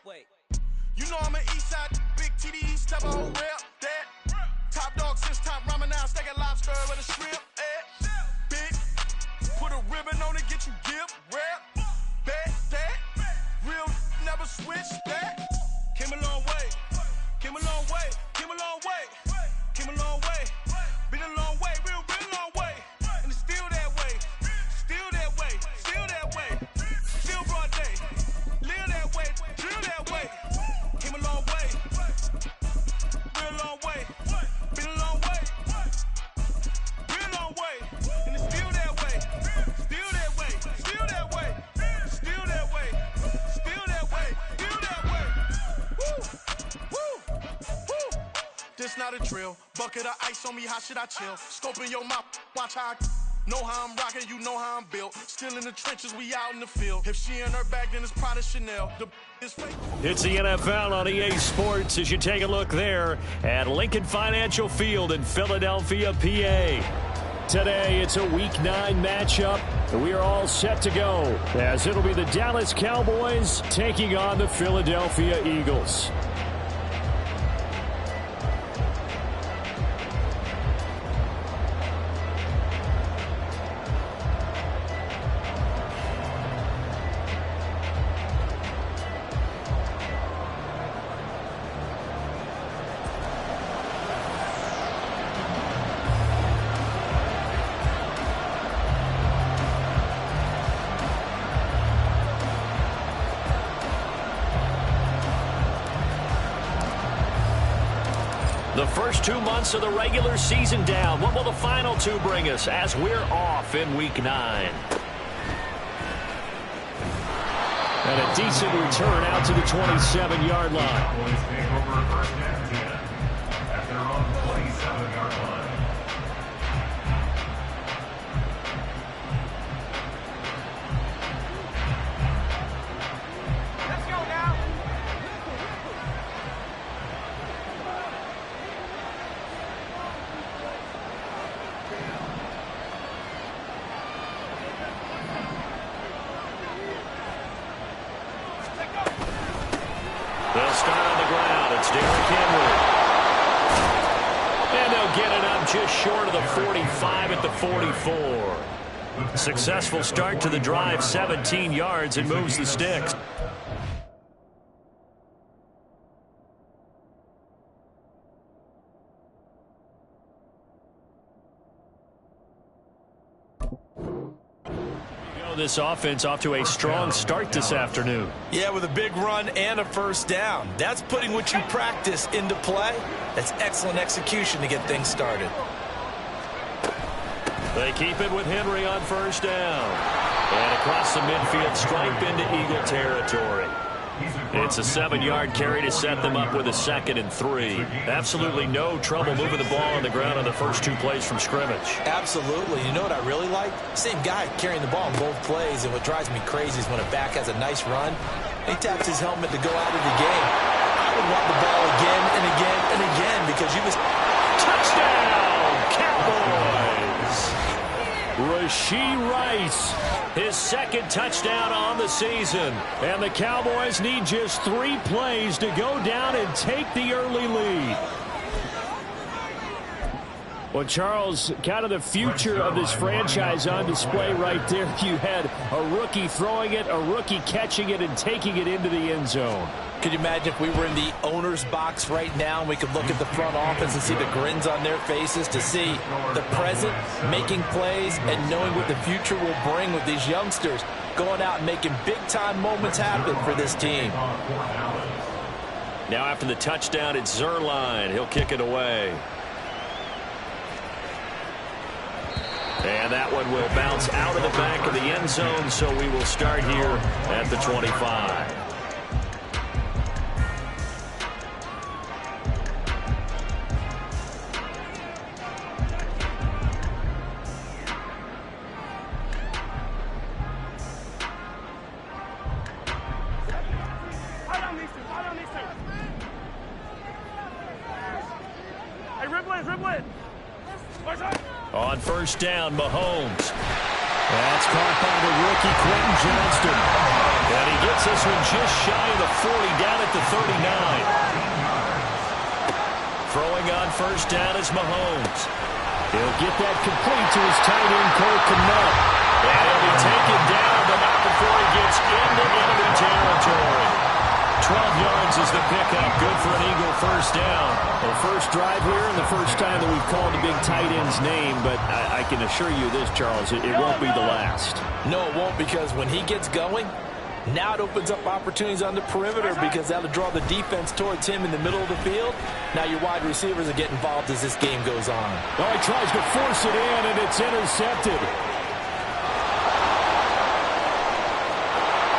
You know I'm an east side, big TDs, type of whole rep, that. Top dog since top ramen now, stacking lobster with a shrimp, big, put a ribbon on it, get you give, rep, bet, that. Real never switch, that. Came a long way, came a long way, came a long way, came a long way. Been a long way, real long way. And it's still that way, still that way, still that way. Still broad day, live that way, drill that way. Came a long way, real long way. Been a long way, real long way. And it's still that way, still that way, still that way, still that way, still that way, still that way. Woo, woo, woo. This not a drill. Bucket of ice on me, how should I chill? Scoping your mouth, watch how I know how I'm rocking, you know how I'm built. Still in the trenches, we out in the field. If she in her bag, then it's Prada Chanel. The is fake. It's the NFL on EA Sports as you take a look there at Lincoln Financial Field in Philadelphia, PA. Today, it's a Week 9 matchup. We are all set to go as it'll be the Dallas Cowboys taking on the Philadelphia Eagles. The first 2 months of the regular season down. What will the final 2 bring us as we're off in Week 9? And a decent return out to the 27-yard line. Cowboys take over first and 10 at their own 27-yard line. Let's go now. They'll start on the ground. It's Derrick Henry. And they'll get it up just short of the 45 at the 44. Successful start to the drive, 17 yards, and moves the sticks. This offense off to a strong start this afternoon. Yeah, with a big run and a first down. That's putting what you practice into play. That's excellent execution to get things started. They keep it with Henry on first down. And across the midfield, stripe into Eagle territory. It's a 7-yard carry to set them up with a 2nd and 3. Absolutely no trouble moving the ball on the ground on the first 2 plays from scrimmage. Absolutely. You know what I really like? Same guy carrying the ball in both plays, and what drives me crazy is when a back has a nice run, he taps his helmet to go out of the game. I would want the ball again and again and again because you was... Touchdown, Cowboys! Rashee Rice, his 2nd touchdown on the season. And the Cowboys need just 3 plays to go down and take the early lead. Well, Charles, kind of the future of this franchise on display right there. You had a rookie throwing it, a rookie catching it, and taking it into the end zone. Could you imagine if we were in the owner's box right now and we could look at the front office and see the grins on their faces, to see the present making plays and knowing what the future will bring with these youngsters going out and making big-time moments happen for this team. Now after the touchdown, it's Zuerlein. He'll kick it away. And that one will bounce out of the back of the end zone, so we will start here at the 25. On first down, Mahomes. That's caught by the rookie, Quentin Johnston. And he gets this one just shy of the 40, down at the 39. Throwing on first down is Mahomes. He'll get that complete to his tight end, Cole Kmet. And he'll be taken down, but not before he gets into enemy territory. 12 yards is the pickup. Good for an Eagle first down. The first drive here and the first time that we've called a big tight end's name, but I can assure you this, Charles, it won't be the last. No, it won't, because when he gets going, now it opens up opportunities on the perimeter because that'll draw the defense towards him in the middle of the field. Now your wide receivers will get involved as this game goes on. Oh, he tries to force it in, and it's intercepted.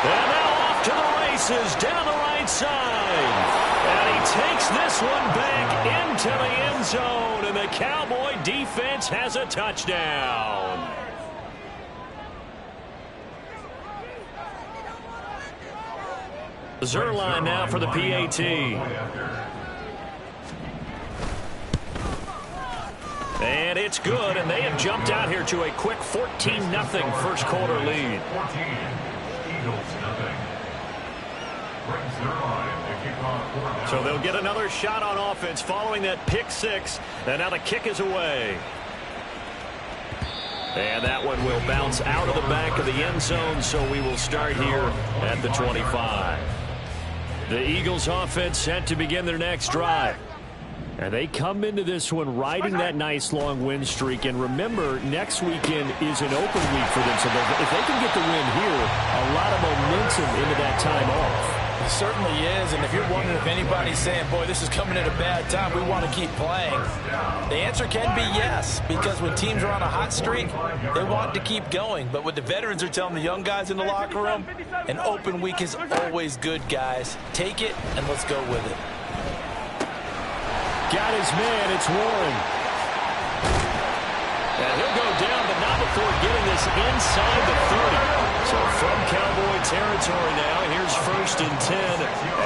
And now off to the races down the right side. And he takes this one back into the end zone, and the Cowboy defense has a touchdown. Zuerlein now for the PAT. And it's good, and they have jumped out here to a quick 14-0 first quarter lead. 14, Eagles nothing. Brings their line to kick off quarterback. So they'll get another shot on offense following that pick six, and now the kick is away. And that one will bounce out of the back of the end zone, so we will start here at the 25. The Eagles offense set to begin their next drive. And they come into this one riding that nice long win streak. And remember, next weekend is an open week for them. So if they can get the win here, a lot of momentum into that time off. It certainly is, and if you're wondering if anybody's saying, boy, this is coming at a bad time, we want to keep playing, the answer can be yes, because when teams are on a hot streak, they want to keep going. But what the veterans are telling the young guys in the locker room, an open week is always good, guys. Take it, and let's go with it. Got his man, it's Warren. And he'll go down, but not before getting this inside the 30. So from Cowboy territory now, here's 1st and 10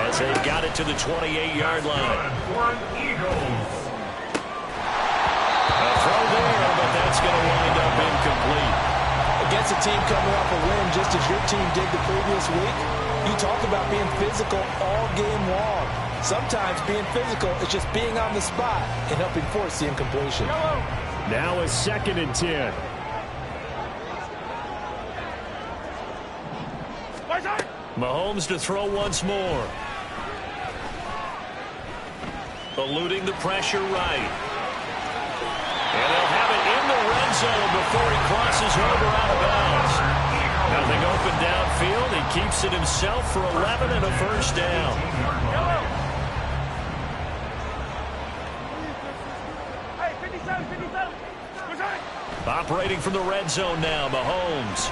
as they got it to the 28-yard line. A throw there, but that's going to wind up incomplete. Against a team coming off a win just as your team did the previous week, you talk about being physical all game long. Sometimes being physical is just being on the spot and helping force the incompletion. Now a 2nd and 10. Mahomes to throw once more. Eluding the pressure right. And they'll have it in the red zone before he crosses over out of bounds. Nothing open downfield. He keeps it himself for 11 and a first down. Operating from the red zone now, Mahomes.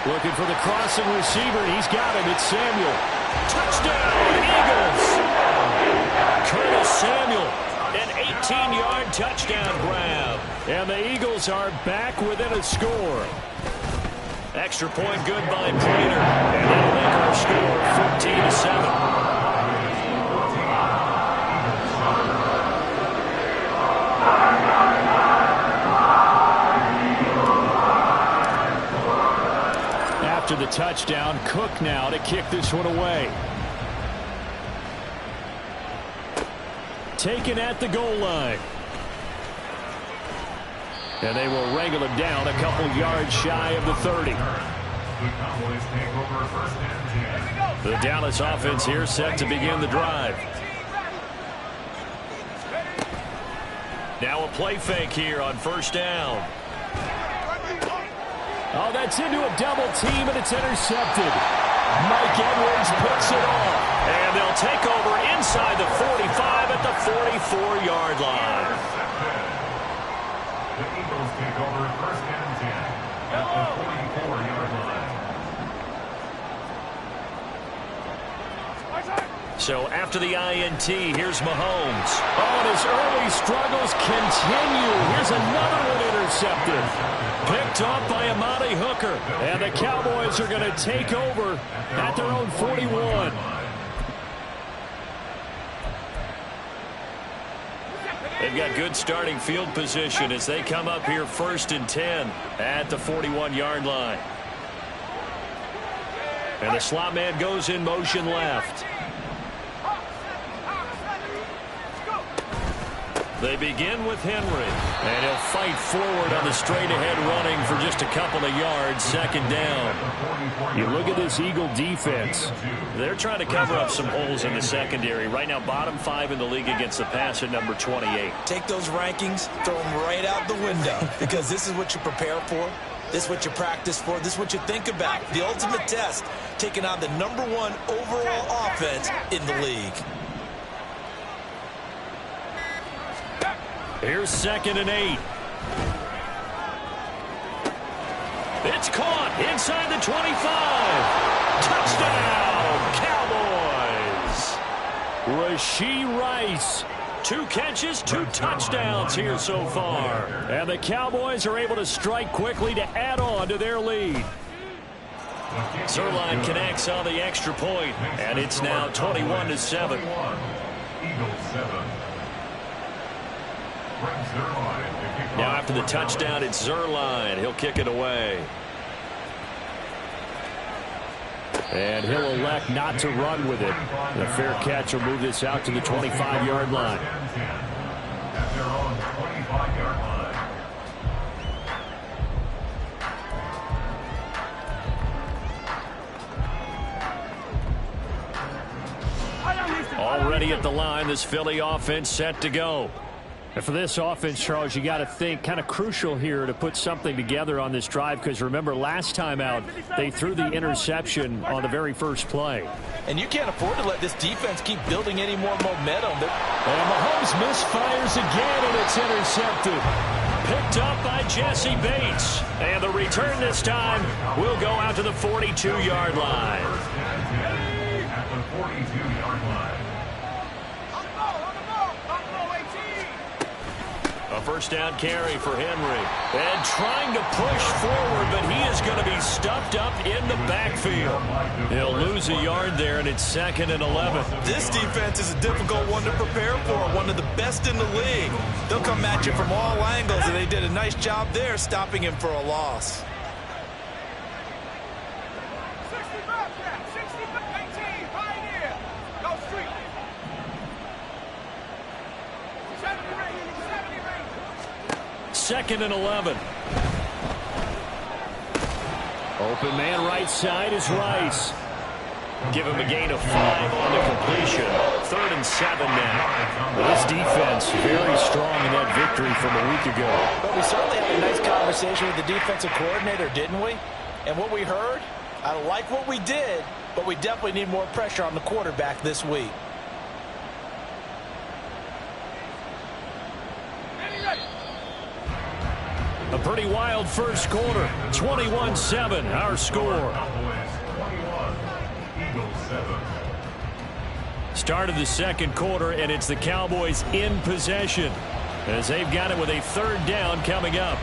Looking for the crossing receiver. He's got him. It's Samuel. Touchdown, Eagles. Curtis Samuel, an 18-yard touchdown grab. And the Eagles are back within a score. Extra point good by Prater. And that'll make our score 14-7. After the touchdown, Cook now to kick this one away. Taken at the goal line. And they will wrangle him down a couple yards shy of the 30. The Dallas offense here set to begin the drive. Now a play fake here on first down. Oh, that's into a double team, and it's intercepted. Mike Edwards picks it off. And they'll take over inside the 45 at the 44-yard line. The Eagles take over 1st and 10 at the 44-yard line. So after the INT, here's Mahomes. Oh, and his early struggles continue. Here's another one intercepted. Picked off by Amani Hooker. And the Cowboys are going to take over at their own 41. They've got good starting field position as they come up here 1st and 10 at the 41-yard line. And the slot man goes in motion left. They begin with Henry, and he'll fight forward on the straight-ahead running for just a couple of yards, second down. You look at this Eagle defense. They're trying to cover up some holes in the secondary. Right now, bottom 5 in the league against the pass at number 28. Take those rankings, throw them right out the window, because this is what you prepare for. This is what you practice for. This is what you think about. The ultimate test, taking on the number 1 overall offense in the league. Here's 2nd and 8. It's caught inside the 25. Touchdown, Cowboys. Rashee Rice. 2 catches, 2 touchdowns here so far. And the Cowboys are able to strike quickly to add on to their lead. Zuerlein connects on the extra point, and it's now 21-7. Eagles 7. Now after the touchdown, it's Zuerlein. He'll kick it away. And he'll elect not to run with it. The fair catch will move this out to the 25-yard line. At their own 25-yard line. Already at the line, this Philly offense set to go. And for this offense, Charles, you got to think kind of crucial here to put something together on this drive, because remember last time out they threw the interception on the very first play. And you can't afford to let this defense keep building any more momentum. And Mahomes misfires again, and it's intercepted. Picked up by Jesse Bates. And the return this time will go out to the 42-yard line. At the 42-yard line. A first down carry for Henry. And trying to push forward, but he is going to be stuffed up in the backfield. He'll lose a yard there, and it's 2nd and 11. This defense is a difficult one to prepare for, one of the best in the league. They'll come at you from all angles, and they did a nice job there stopping him for a loss. Second and 11. Open man right side is Rice. Give him a gain of 5 on the completion. 3rd and 7 now. Well, this defense very strong in that victory from a week ago. But we certainly had a nice conversation with the defensive coordinator, didn't we? And what we heard, I like what we did, but we definitely need more pressure on the quarterback this week. A pretty wild first quarter. 21-7, our score. Start of the second quarter, and it's the Cowboys in possession as they've got it with a 3rd down coming up.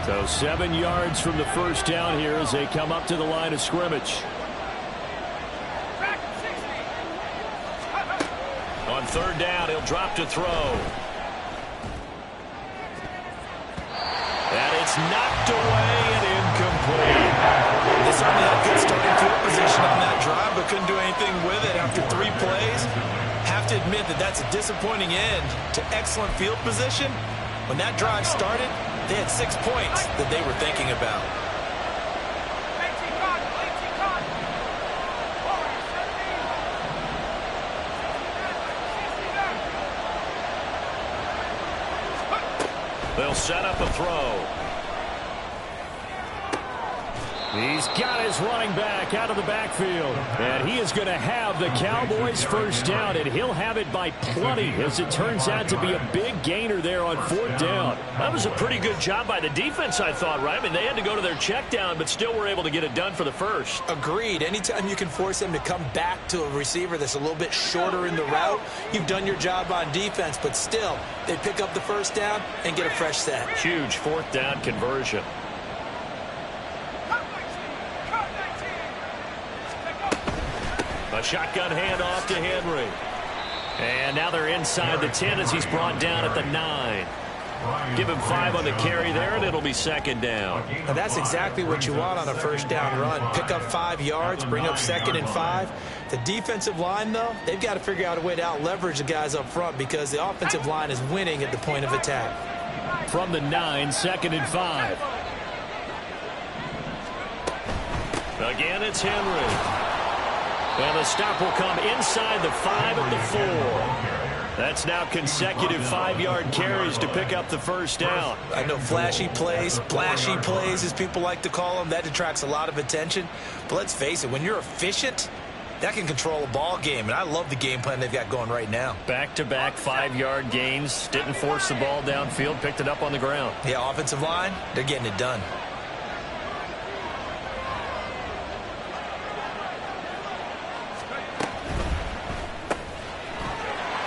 So 7 yards from the first down here as they come up to the line of scrimmage. On 3rd down, he'll drop to throw. And it's knocked away and incomplete. They certainly had good starting field position on that drive, but couldn't do anything with it after 3 plays. Have to admit that that's a disappointing end to excellent field position. When that drive started, they had 6 points that they were thinking about. They'll set up a throw. He's got his running back out of the backfield. And he is going to have the Cowboys first down, and he'll have it by plenty, as it turns out to be a big gainer there on 4th down. That was a pretty good job by the defense, I thought, right? I mean, they had to go to their check down, but still were able to get it done for the first. Agreed. Anytime you can force them to come back to a receiver that's a little bit shorter in the route, you've done your job on defense, but still, they pick up the first down and get a fresh set. Huge 4th down conversion. A shotgun handoff to Henry. And now they're inside the 10 as he's brought down at the 9. Give him 5 on the carry there, and it'll be second down. And that's exactly what you want on a first down run. Pick up 5 yards, bring up 2nd and 5. The defensive line, though, they've got to figure out a way to out-leverage the guys up front because the offensive line is winning at the point of attack. From the 9, 2nd and 5. Again, it's Henry. And the stop will come inside the 5 of the 4. That's now consecutive 5-yard carries to pick up the first down. I know flashy plays, splashy plays, as people like to call them, that attracts a lot of attention. But let's face it, when you're efficient, that can control a ball game. And I love the game plan they've got going right now. Back-to-back 5-yard gains. Didn't force the ball downfield, picked it up on the ground. Yeah, offensive line, they're getting it done.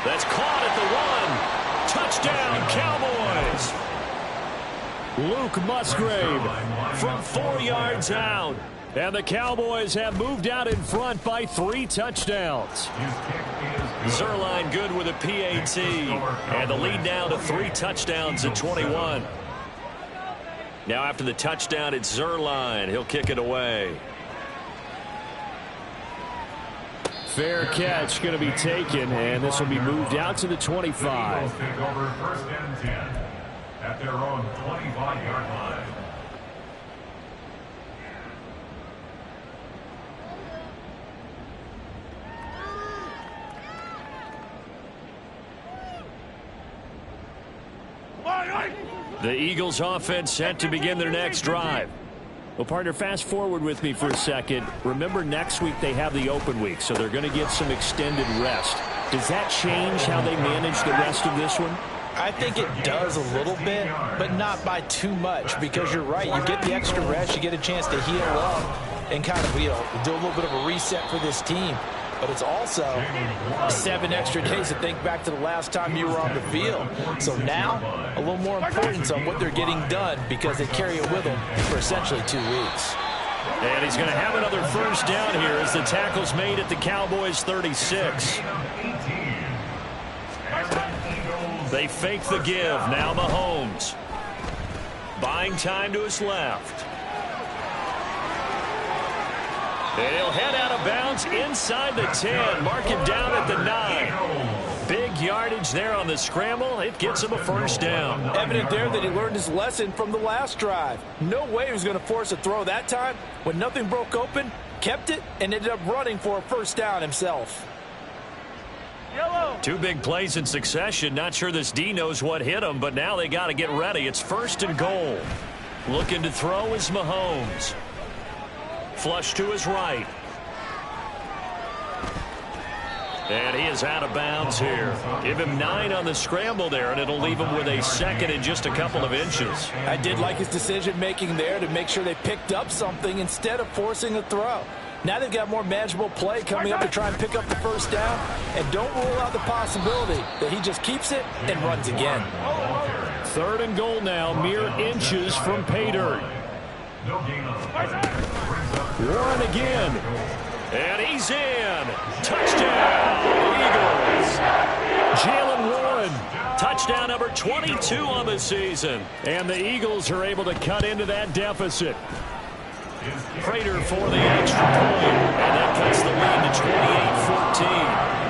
That's caught at the 1. Touchdown, Cowboys. Luke Musgrave from 4 yards out. And the Cowboys have moved out in front by 3 touchdowns. Zuerlein good with a PAT. And the lead now to 3 touchdowns at 21. Now after the touchdown, it's Zuerlein. He'll kick it away. Fair catch going to be taken, and this will be moved out to the 25. Eagles take over 1st and 10 at their own 25-yard line. The Eagles offense set to begin their next drive. Well, partner, fast forward with me for a second. Remember, next week they have the open week, so they're going to get some extended rest. Does that change how they manage the rest of this one? I think it does a little bit, but not by too much, because you're right. You get the extra rest, you get a chance to heal up and kind of, do a little bit of a reset for this team. But it's also 7 extra days to think back to the last time you were on the field. So now, a little more importance on what they're getting done because they carry it with them for essentially 2 weeks. And he's going to have another first down here as the tackle's made at the Cowboys' 36. They fake the give. Now Mahomes. Buying time to his left. And he'll head out of bounds inside the 10. Mark him down at the 9. Big yardage there on the scramble. It gets him a first down. Evident there that he learned his lesson from the last drive. No way he was going to force a throw that time. When nothing broke open, kept it, and ended up running for a first down himself. 2 big plays in succession. Not sure this D knows what hit him, but now they got to get ready. It's 1st and goal. Looking to throw is Mahomes. Flush to his right. And he is out of bounds here. Give him 9 on the scramble there, and it'll leave him with a 2nd and just a couple of inches. I did like his decision-making there to make sure they picked up something instead of forcing a throw. Now they've got more manageable play coming up to try and pick up the first down. And don't rule out the possibility that he just keeps it and runs again. 3rd and goal now, mere inches from pay dirt. Warren again. And he's in. Touchdown, Eagles. Jaylen Warren. Touchdown number 22 on the season. And the Eagles are able to cut into that deficit. Prater for the extra point. And that cuts the lead to 28-14.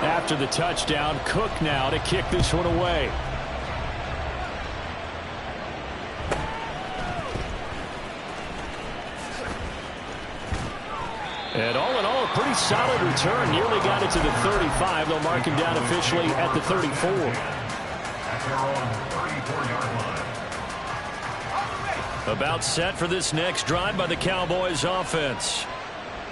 After the touchdown, Cook now to kick this one away. And all in all, a pretty solid return. Nearly got it to the 35. They'll mark him down officially at the 34. About set for this next drive by the Cowboys offense.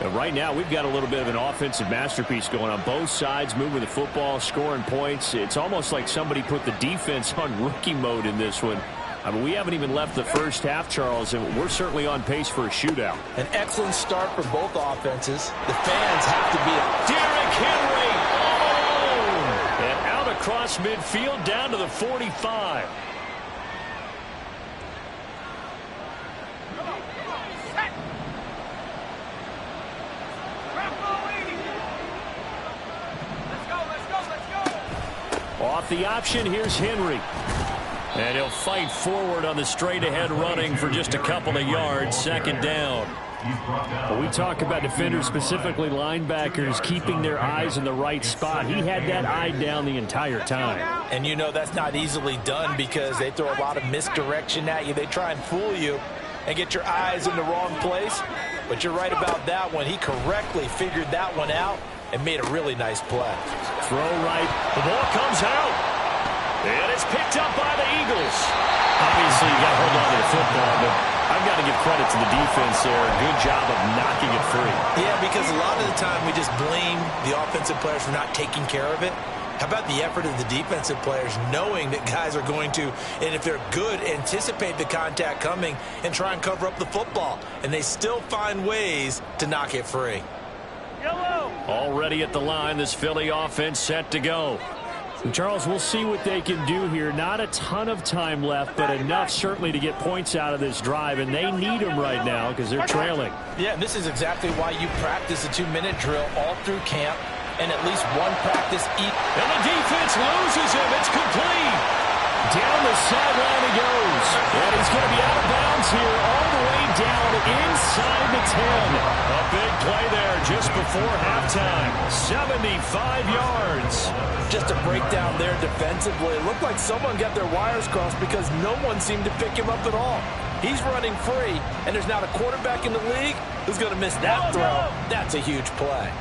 And right now, we've got a little bit of an offensive masterpiece going on. Both sides moving the football, scoring points. It's almost like somebody put the defense on rookie mode in this one. I mean, we haven't even left the first half, Charles, and we're certainly on pace for a shootout. An excellent start for both offenses. The fans have to be... Derrick Henry all alone. And out across midfield down to the 45. Off the option, here's Henry. And he'll fight forward on the straight-ahead running for just a couple of yards. Second down. Well, we talk about defenders, specifically linebackers, keeping their eyes in the right spot. He had that eye down the entire time. And you know that's not easily done because they throw a lot of misdirection at you. They try and fool you and get your eyes in the wrong place. But you're right about that one. He correctly figured that one out and made a really nice play. Throw right. The ball comes out. And it's picked up by the Eagles. Obviously, you got to hold on to the football, but I've got to give credit to the defense there. Good job of knocking it free. Yeah, because a lot of the time we just blame the offensive players for not taking care of it. How about the effort of the defensive players knowing that guys are going to, and if they're good, anticipate the contact coming and try and cover up the football. And they still find ways to knock it free. Already at the line, this Philly offense set to go. Charles, we'll see what they can do here. Not a ton of time left, but enough certainly to get points out of this drive, and they need them right now because they're trailing. Yeah, and this is exactly why you practice a 2-minute drill all through camp and at least one practice each. And the defense loses him. It's complete. Down the sideline he goes. And he's going to be out of bounds here all the way down inside the 10. A big play there just before halftime. 75 yards. Just a breakdown there defensively. It looked like someone got their wires crossed because no one seemed to pick him up at all. He's running free, and there's not a quarterback in the league who's going to miss that throw. That's a huge play.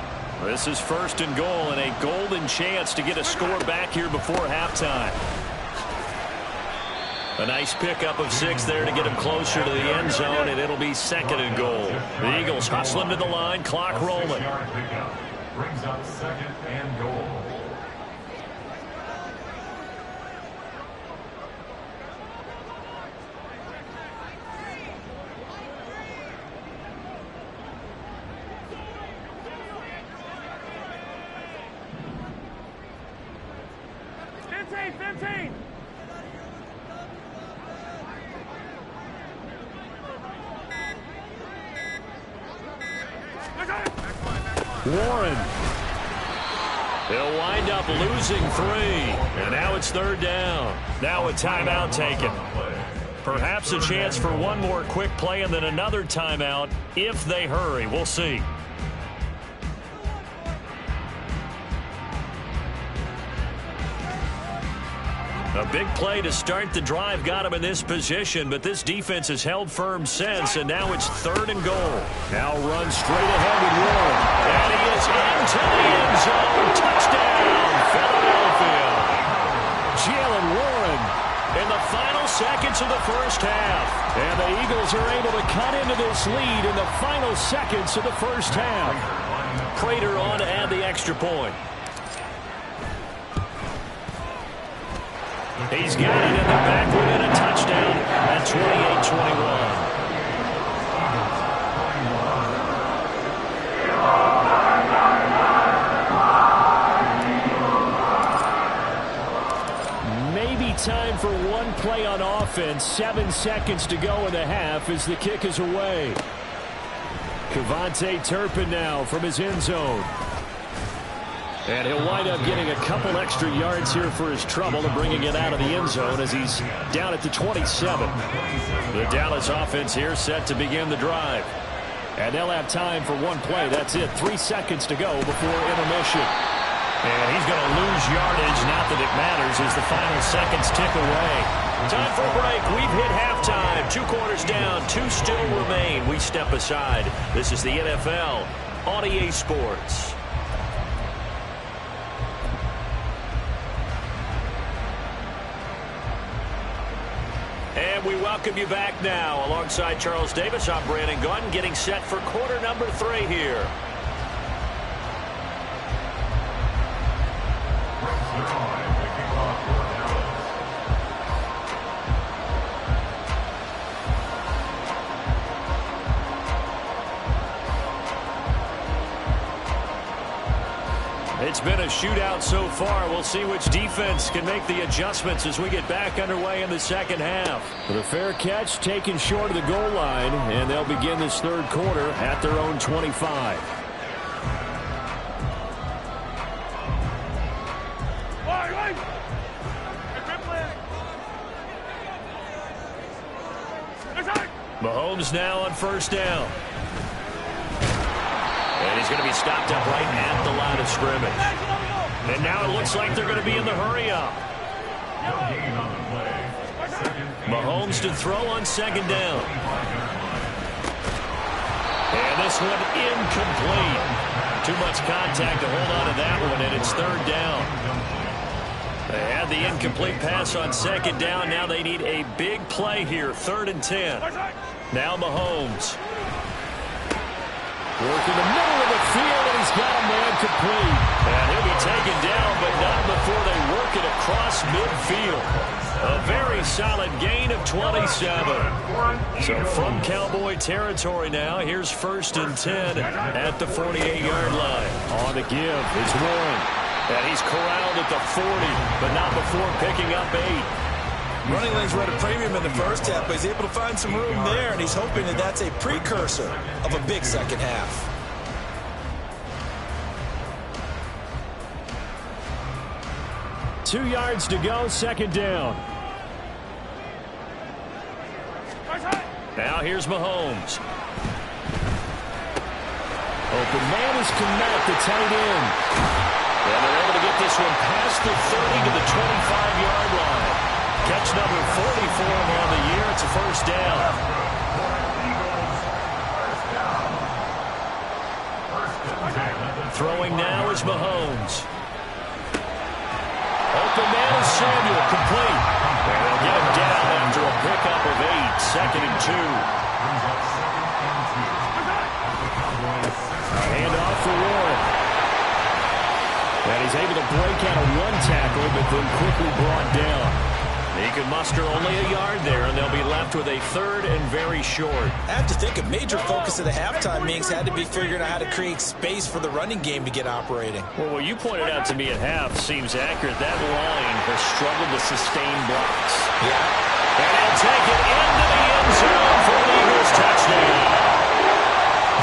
This is 1st and goal and a golden chance to get a score back here before halftime. A nice pickup of 6 there to get him closer to the end zone, and it'll be 2nd and goal. The Eagles hustle him to the line, clock rolling. Brings up 2nd and goal. Warren. They'll wind up losing 3. And now it's 3rd down. Now a timeout taken. Perhaps a chance for one more quick play and then another timeout if they hurry. We'll see. A big play to start the drive got him in this position, but this defense has held firm since, and now it's 3rd and goal. Now run straight ahead with Warren. And he is into the end zone. Touchdown, Philadelphia. Jaylen Warren in the final seconds of the first half. And the Eagles are able to cut into this lead in the final seconds of the first half. Prater on to add the extra point. He's got it in the back within a touchdown at 28-21. Maybe time for one play on offense. 7 seconds to go in the half as the kick is away. KaVontae Turpin now from his end zone. And he'll wind up getting a couple extra yards here for his trouble and bringing it out of the end zone as he's down at the 27. The Dallas offense here set to begin the drive. And they'll have time for one play. That's it. 3 seconds to go before intermission. And he's going to lose yardage. Not that it matters as the final seconds tick away. Time for a break. We've hit halftime. 2 quarters down. 2 still remain. We step aside. This is the NFL on EA Sports. And we welcome you back now. Alongside Charles Davis, I'm Brandon Gunn, getting set for quarter number 3 here. It's been a shootout so far. We'll see which defense can make the adjustments as we get back underway in the second half. The fair catch taken short of the goal line, and they'll begin this 3rd quarter at their own 25. Mahomes now on first down. And he's going to be stopped up right at the line of scrimmage. And now it looks like they're going to be in the hurry-up. Mahomes to throw on second down. And this one incomplete. Too much contact to hold on to that one, and it's third down. They had the incomplete pass on second down. Now they need a big play here, 3rd and 10. Now Mahomes. Working the middle of the field, and he's got a man complete. And he'll be taken down, but not before they work it across midfield. A very solid gain of 27. So from Cowboy territory now, here's 1st and 10 at the 48-yard line. On the give is Warren. And he's corralled at the 40, but not before picking up 8. Running lanes were at a premium in the first half, but he's able to find some room there, and he's hoping that that's a precursor of a big second half. Two yards to go, second down. Now here's Mahomes. Open man is Kmet, the tight end. And they're able to get this one past the 30 to the 25-yard line. Catch number 44 on the year. It's a first down. Throwing now is Mahomes. Open man is Samuel, complete. And they'll get him down after a pickup of 8. 2nd and 2. Hand off for Warren. And he's able to break out of one tackle, but then quickly brought down. He can muster only a yard there, and they'll be left with a 3rd and very short. I have to think a major focus of the halftime meetings had to be figuring out how to create space for the running game to get operating. Well, what you pointed out to me at half seems accurate. That line has struggled to sustain blocks. Yeah. And he'll take it into the end zone for the Eagles touchdown.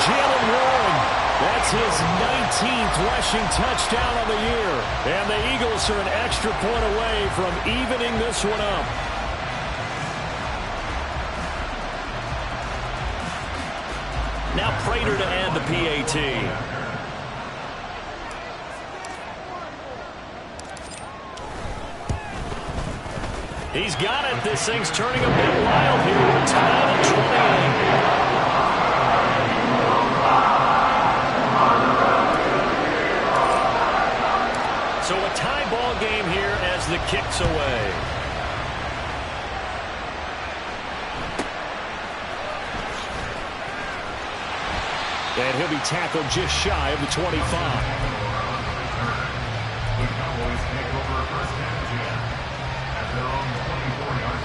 Jaylen Warren, that's his 19th rushing touchdown of the year. And the Eagles are an extra point away from evening this one up. Now Prater to add the PAT. He's got it. This thing's turning a bit wild here. We're tied at 28. So a tie ball game here as the kick's away. And he'll be tackled just shy of the 25. The Cowboys take over 1st and 10 at their own 24-yard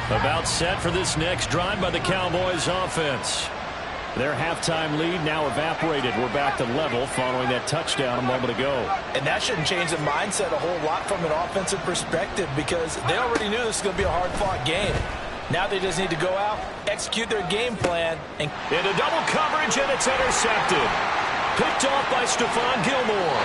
line. About set for this next drive by the Cowboys offense. Their halftime lead now evaporated. We're back to level following that touchdown a moment ago. And that shouldn't change the mindset a whole lot from an offensive perspective because they already knew this was going to be a hard-fought game. Now they just need to go out, execute their game plan. And into double coverage, and it's intercepted. Picked off by Stephon Gilmore.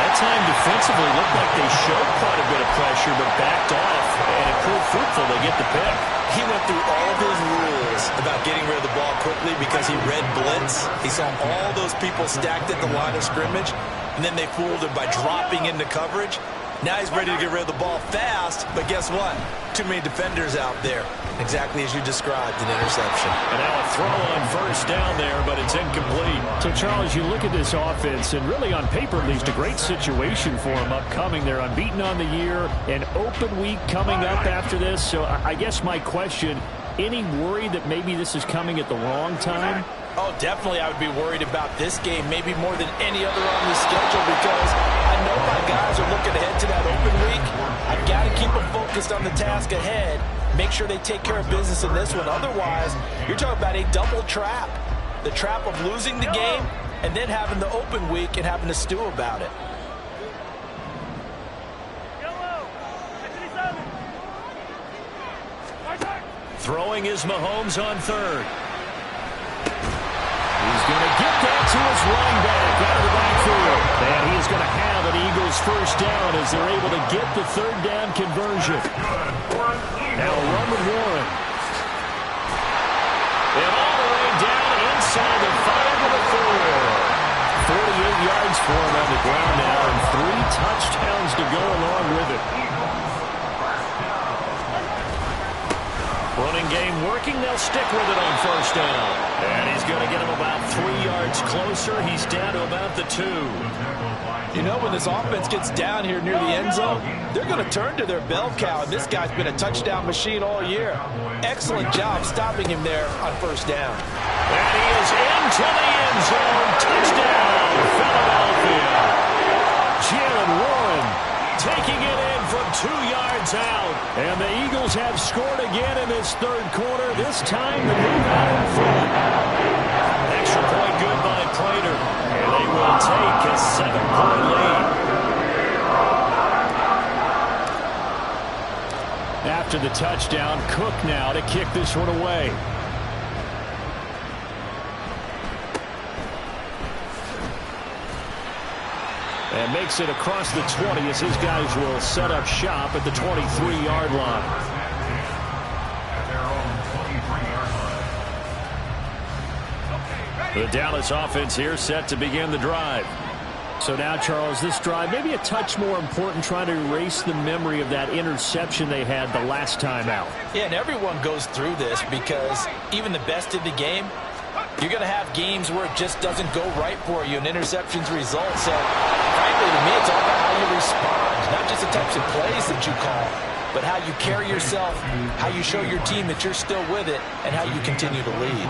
That time defensively looked like they showed quite a bit of pressure, but backed off, and it proved fruitful. They get the pick. He went through all of his rules about getting rid of the ball quickly because he read blitz. He saw all those people stacked at the line of scrimmage, and then they fooled him by dropping into coverage. Now he's ready to get rid of the ball fast, but guess what? Too many defenders out there. Exactly as you described, an interception. And now a throw on first down there, but it's incomplete. So, Charles, you look at this offense, and really on paper, at least, a great situation for them upcoming. They're unbeaten on the year, an open week coming up after this. So I guess my question, any worry that maybe this is coming at the wrong time? Oh, definitely I would be worried about this game, maybe more than any other on the schedule, because I know my guys are looking ahead to that open week. I've got to keep them focused on the task ahead, make sure they take care of business in this one. Otherwise, you're talking about a double trap. The trap of losing the game and then having the open week and having to stew about it. Throwing is Mahomes on third. He's going to get that to his running back out of the backfield. And he is going to have an Eagles first down as as they're able to get the third down conversion. Now a run with Warren. And all the way down inside the 5 of the 4. 48 yards for him on the ground now, and 3 touchdowns to go along with it. Running game working. They'll stick with it on first down. And he's going to get him about 3 yards closer. He's down to about the 2. You know, when this offense gets down here near the end zone, they're going to turn to their bell cow, and this guy's been a touchdown machine all year. Excellent job stopping him there on first down. And he is into the end zone. Touchdown, Philadelphia. Jaylen Warren taking it in from 2 yards out. And the Eagles have scored again in this third quarter. This time the move out in front. Extra point good by Prater. And they will take a 7-point lead. After the touchdown, Cook now to kick this one away. And makes it across the 20 as his guys will set up shop at the 23-yard line. The Dallas offense here set to begin the drive. So now, Charles, this drive maybe a touch more important, trying to erase the memory of that interception they had the last time out. Yeah, and everyone goes through this because even the best in the game, you're going to have games where it just doesn't go right for you, and interceptions result. So, frankly, to me, it's all about how you respond, not just the types of plays that you call, but how you carry yourself, how you show your team that you're still with it, and how you continue to lead.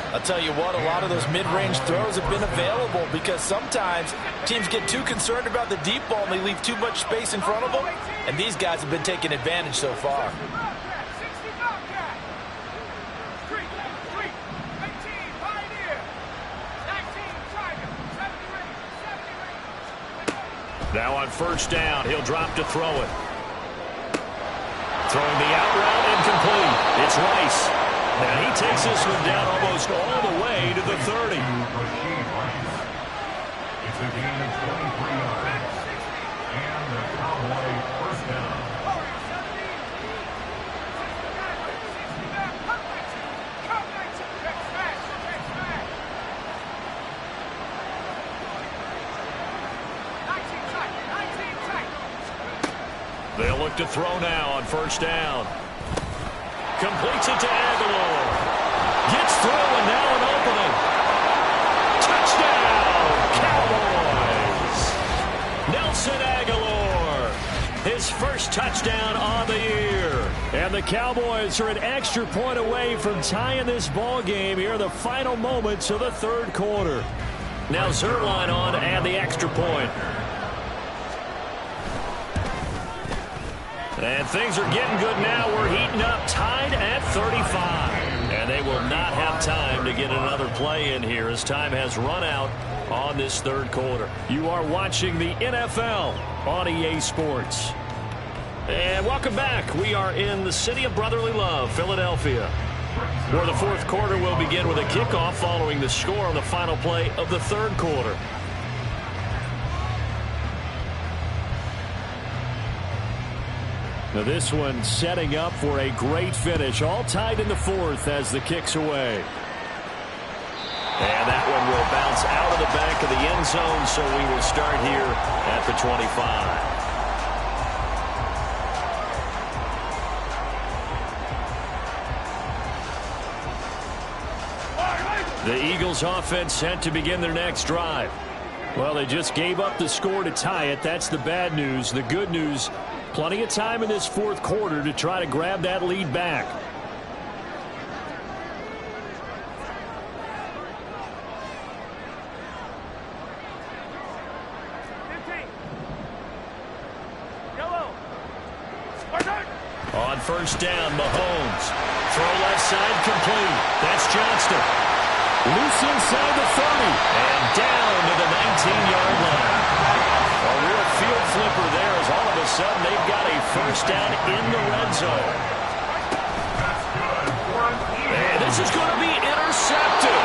I'll tell you what, a lot of those mid-range throws have been available because sometimes teams get too concerned about the deep ball and they leave too much space in front of them, and these guys have been taking advantage so far. Now on first down, he'll drop to throw it. Throwing the out route, incomplete. It's Rice. And he takes this one down almost all the way to the 30. It's a gain of 23 yards. And the Cowboy first down. They'll look to throw now on first down. Completes it to Aguilar. Gets through, and now an opening. Touchdown, Cowboys! Nelson Aguilar, his first touchdown on the year. And the Cowboys are an extra point away from tying this ball game here in the final moments of the third quarter. Now Zuerlein on to add the extra point. And things are getting good now. We're heating up, tied at 35. And they will not have time to get another play in here as time has run out on this third quarter. You are watching the NFL on EA Sports. And welcome back. We are in the city of brotherly love, Philadelphia, where the fourth quarter will begin with a kickoff following the score on the final play of the third quarter. Now this one setting up for a great finish. All tied in the fourth as the kick's away. And that one will bounce out of the back of the end zone, so we will start here at the 25. The Eagles offense set to begin their next drive. Well, they just gave up the score to tie it. That's the bad news. The good news, plenty of time in this fourth quarter to try to grab that lead back. On first down, Mahomes. Throw left side complete. That's Johnston. Loose inside the 30. And down to the 19-yard line. A real field flipper there as all of a sudden they've got a first down in the red zone. And this is going to be intercepted.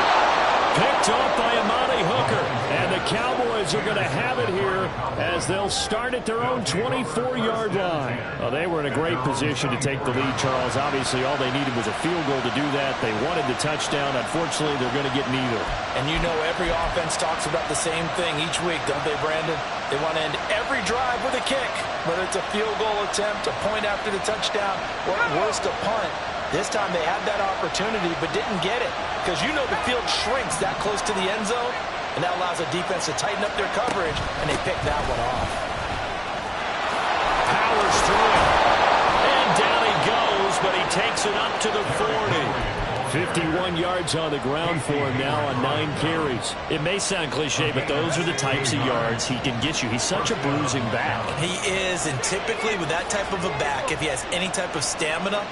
Picked off by Amani Hooker. And the Cowboys Cowboys are going to have it here as they'll start at their own 24-yard line. Well, they were in a great position to take the lead, Charles. Obviously, all they needed was a field goal to do that. They wanted the touchdown. Unfortunately, they're going to get neither. And you know every offense talks about the same thing each week, don't they, Brandon? They want to end every drive with a kick, whether it's a field goal attempt, a point after the touchdown, or at worst, a punt. This time they had that opportunity but didn't get it because you know the field shrinks that close to the end zone, and that allows the defense to tighten up their coverage, and they pick that one off. Powers through it. And down he goes, but he takes it up to the 40. 51 yards on the ground for him now on 9 carries. It may sound cliche, but those are the types of yards he can get you. He's such a bruising back. He is, and typically with that type of a back, if he has any type of stamina,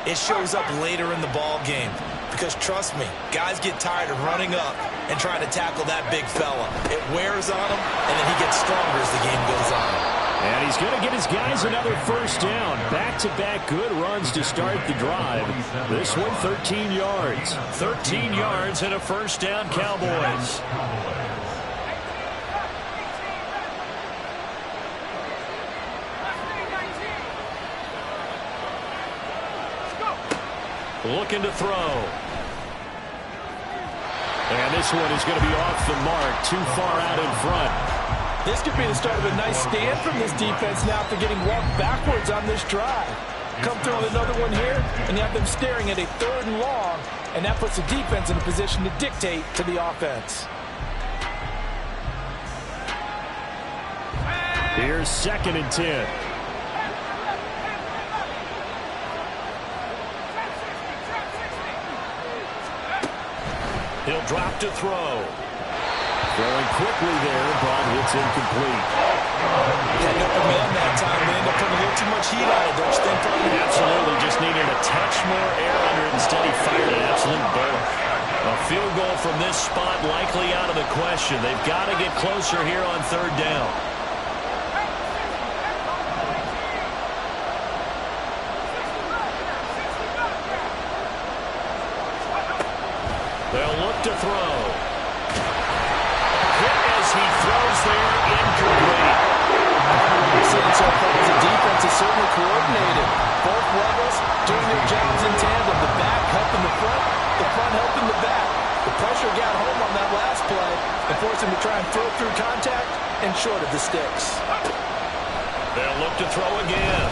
it shows up later in the ball game. Because trust me, guys get tired of running up and trying to tackle that big fella. It wears on him, and then he gets stronger as the game goes on. And he's going to get his guys another first down. Back-to-back good runs to start the drive. This one 13 yards. 13 yards and a first down, Cowboys. Looking to throw. And this one is going to be off the mark, too far out in front. This could be the start of a nice stand from this defense now after getting walked backwards on this drive. Come through with another one here, and you have them staring at a 3rd and long, and that puts the defense in a position to dictate to the offense. Here's 2nd and 10. He'll drop to throw. Throwing quickly there, ball hits incomplete. Yeah, no man that time. They end up putting a little too much heat on it, don't you think, Tony? Absolutely, just needed a touch more air under it. Instead, he fired an absolute bullet. A field goal from this spot likely out of the question. They've got to get closer here on 3rd down. They'll look to throw. He throws there, incomplete. What we're seeing so far is the defense is certainly coordinated. Both levels doing their jobs in tandem. The back helping the front helping the back. The pressure got home on that last play and forced him to try and throw through contact and short of the sticks. They'll look to throw again.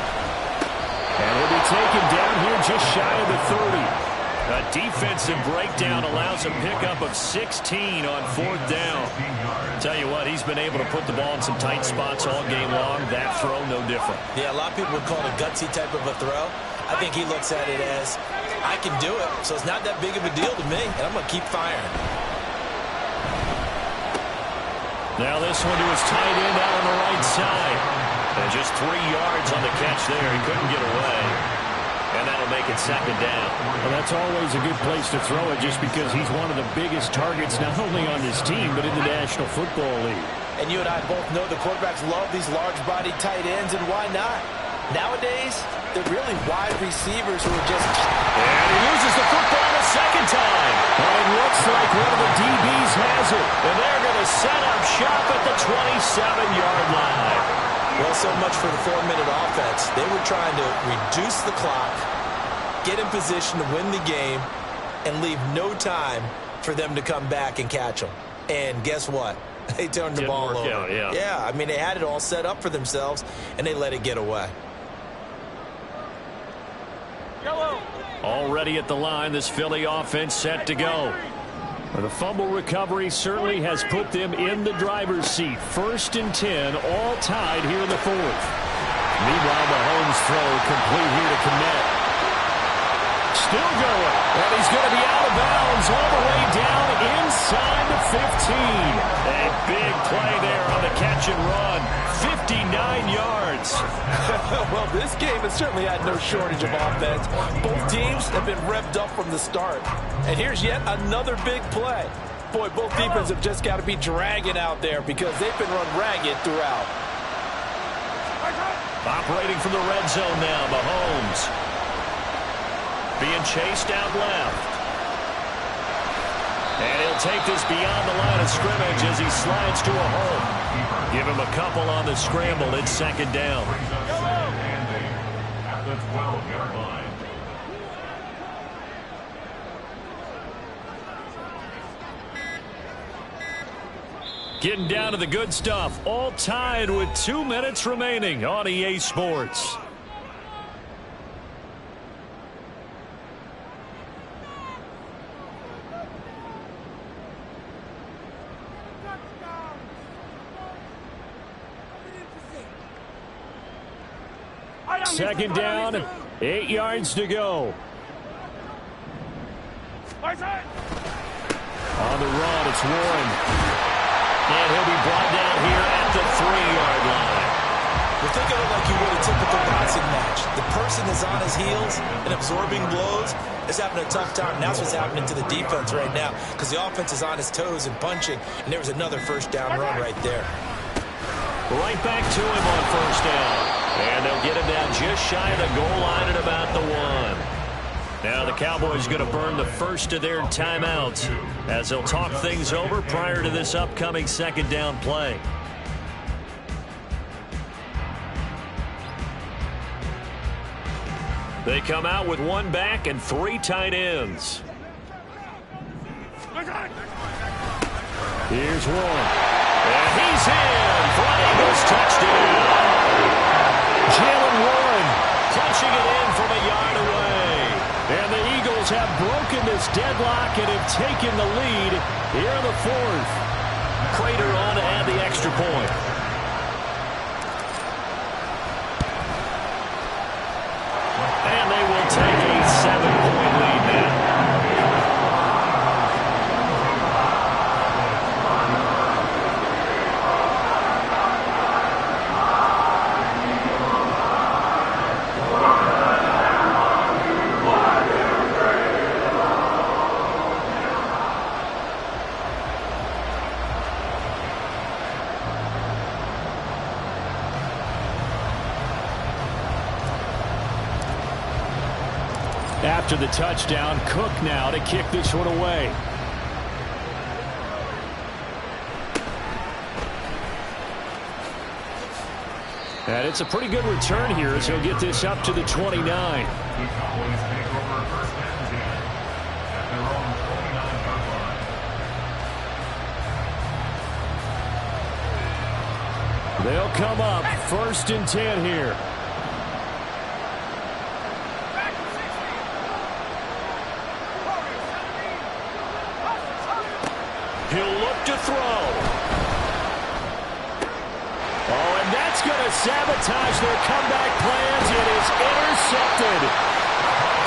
And he'll be taken down here just shy of the 30. A defensive breakdown allows a pickup of 16 on 4th down. Tell you what, he's been able to put the ball in some tight spots all game long. That throw, no different. Yeah, a lot of people would call it a gutsy type of a throw. I think he looks at it as, I can do it, so it's not that big of a deal to me, and I'm going to keep firing. Now this one to his tight end out on the right side. And just 3 yards on the catch there. He couldn't get away. And that'll make it 2nd down. Well, that's always a good place to throw it just because he's one of the biggest targets not only on his team but in the National Football League. And you and I both know the quarterbacks love these large-bodied tight ends, and why not? Nowadays, they're really wide receivers who are just... And he loses the football a 2nd time. Well, it looks like one of the DBs has it. And they're going to set up shop at the 27-yard line. Well, so much for the 4-minute offense. They were trying to reduce the clock, get in position to win the game, and leave no time for them to come back and catch them. And guess what? They turned the ball over. Out, yeah. Yeah, I mean, they had it all set up for themselves, and they let it get away. Already at the line, this Philly offense set to go. The fumble recovery certainly has put them in the driver's seat. 1st and 10, all tied here in the 4th. Meanwhile, Mahomes' throw complete here to Kmet. Still going, and he's going to be out of bounds all the way down inside the 15. A big play there on the catch and run. 59 yards. Well, this game has certainly had no shortage of offense. Both teams have been revved up from the start. And here's yet another big play. Boy, both defenses have just got to be dragging out there because they've been run ragged throughout. Operating from the red zone now, Mahomes. Being chased out left. And he'll take this beyond the line of scrimmage as he slides to a hole. Give him a couple on the scramble. It's second down. At the 12-yard line. Getting down to the good stuff. All tied with 2 minutes remaining on EA Sports. Second down, 8 yards to go. On the run, it's Warren. And he'll be brought down here at the 3-yard line. Well, think of it like you would a typical boxing match. The person is on his heels and absorbing blows is having a tough time. And that's what's happening to the defense right now because the offense is on his toes and punching, and there was another first down run right there. Right back to him on first down. And they'll get him down just shy of the goal line at about the 1. Now the Cowboys going to burn the first of their timeouts as they'll talk things over prior to this upcoming second down play. They come out with 1 back and 3 tight ends. Here's Warren. And he's in for an Eagles touchdown. Jalen Warren punching it in from a yard away. And the Eagles have broken this deadlock and have taken the lead here in the 4th. Prater on to add the extra point. And they will take a 7-point lead now. After the touchdown, Cook now to kick this one away. And it's a pretty good return here as he'll get this up to the 29. The Cowboys take over first and 10 at their own 29-yard line. They'll come up first and 10 here. He'll look to throw. Oh, and that's going to sabotage their comeback plans. It is intercepted.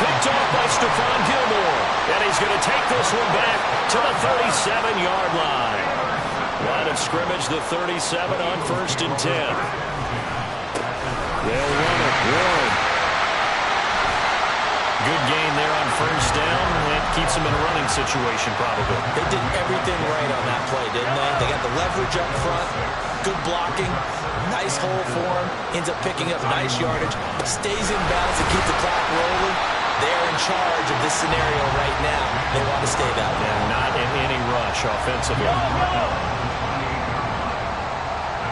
Picked off by Stephon Gilmore. And he's going to take this one back to the 37-yard line. Line of scrimmage, the 37 on first and 10. They'll run it. Warren. Good gain there on first down. That keeps them in a running situation, probably. They did everything right on that play, didn't they? They got the leverage up front, good blocking, nice hole for him, ends up picking up nice yardage, stays in bounds to keep the clock rolling. They're in charge of this scenario right now. They want to stay that way. And not in any rush offensively. That's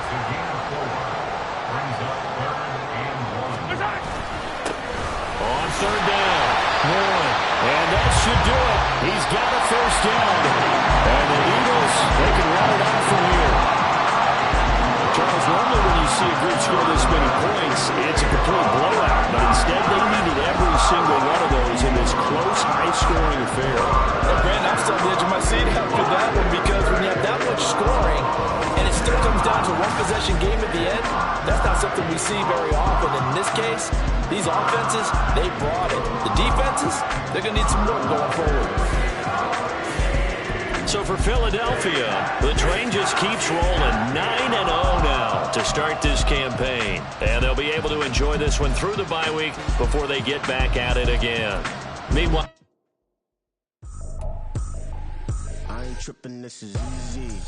a gain of 4. Brings up 3rd and 1. On third down, Warren, and that should do it. He's got a first down. And the Eagles, they can run it out from here. Charles, normally when you see a group score this many points, it's a complete blowout. But instead, they needed every single one of those in this close, high-scoring affair. Well, Brandon, I'm still on the edge of my seat after that one because when you have that much scoring and it still comes down to one-possession game at the end, that's not something we see very often. In this case, these offenses, they brought it. The defenses, they're going to need some work going forward. So for Philadelphia, the train just keeps rolling 9-0 now to start this campaign. And they'll be able to enjoy this one through the bye week before they get back at it again. Meanwhile, I ain't tripping, this is easy,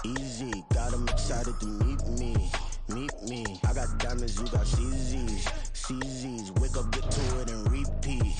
easy. Got them excited to meet me. I got diamonds, you got CZs. Wake up, get to it and repeat.